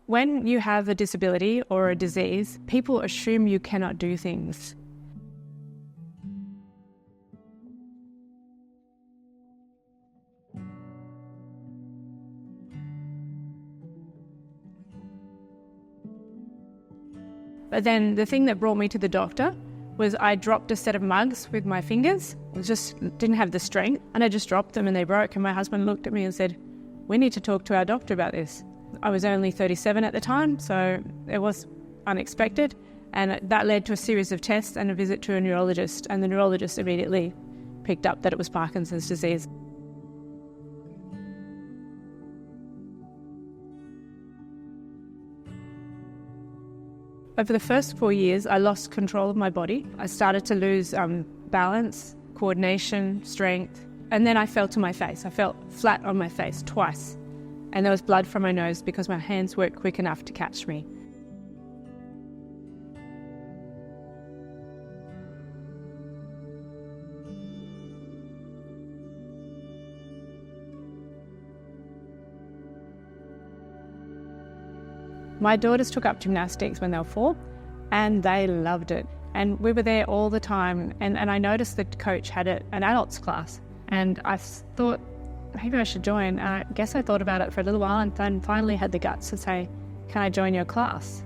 When you have a disability or a disease, people assume you cannot do things. But then the thing that brought me to the doctor was I dropped a set of mugs with my fingers. I just didn't have the strength, and I just dropped them and they broke, and my husband looked at me and said, "We need to talk to our doctor about this." I was only 37 at the time, so it was unexpected, and that led to a series of tests and a visit to a neurologist, and the neurologist immediately picked up that it was Parkinson's disease. Over the first 4 years, I lost control of my body. I started to lose balance, coordination, strength, and then I fell to my face. I fell flat on my face twice, and there was blood from my nose because my hands weren't quick enough to catch me. My daughters took up gymnastics when they were 4, and they loved it. And we were there all the time, and I noticed the coach had an adults class, and I thought, maybe I should join. And I guess I thought about it for a little while and then finally had the guts to say, "Can I join your class?"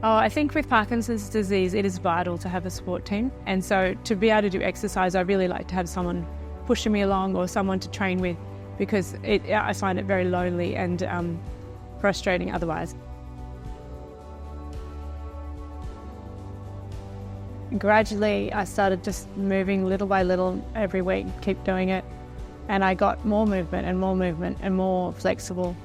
Oh, I think with Parkinson's disease, it is vital to have a support team. And so to be able to do exercise, I really like to have someone pushing me along or someone to train with, because I find it very lonely and frustrating otherwise. Gradually, I started just moving little by little every week, keep doing it. And I got more movement and more movement and more flexible.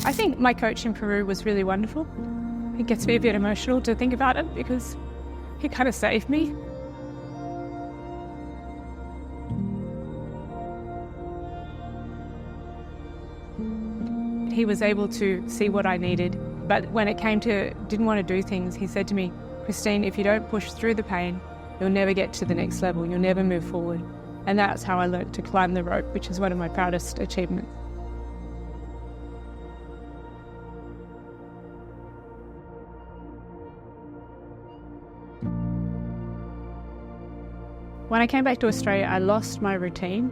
I think my coach in Peru was really wonderful. It gets me a bit emotional to think about it because he kind of saved me. He was able to see what I needed, but when it came to didn't want to do things, he said to me, "Christine, if you don't push through the pain, you'll never get to the next level, you'll never move forward." And that's how I learned to climb the rope, which is one of my proudest achievements. When I came back to Australia, I lost my routine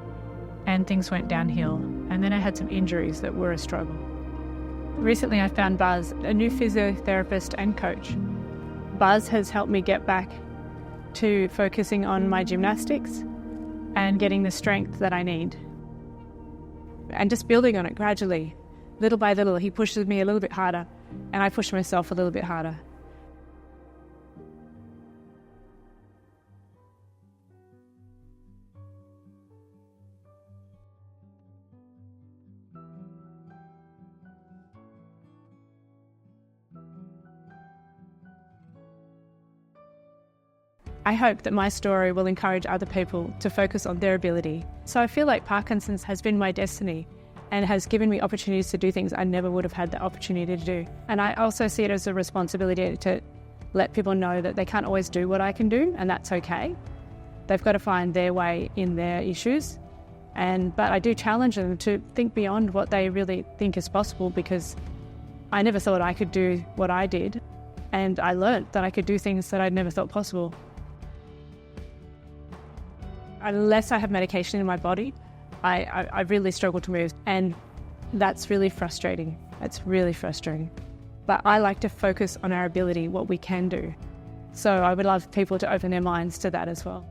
and things went downhill. And then I had some injuries that were a struggle. Recently, I found Buzz, a new physiotherapist and coach. Buzz has helped me get back to focusing on my gymnastics and getting the strength that I need. And just building on it gradually, little by little. He pushes me a little bit harder and I push myself a little bit harder. I hope that my story will encourage other people to focus on their ability. So I feel like Parkinson's has been my destiny and has given me opportunities to do things I never would have had the opportunity to do. And I also see it as a responsibility to let people know that they can't always do what I can do, and that's okay. They've got to find their way in their issues. But I do challenge them to think beyond what they really think is possible, because I never thought I could do what I did, and I learned that I could do things that I'd never thought possible. Unless I have medication in my body, I really struggle to move, and that's really frustrating. It's really frustrating. But I like to focus on our ability, what we can do. So I would love people to open their minds to that as well.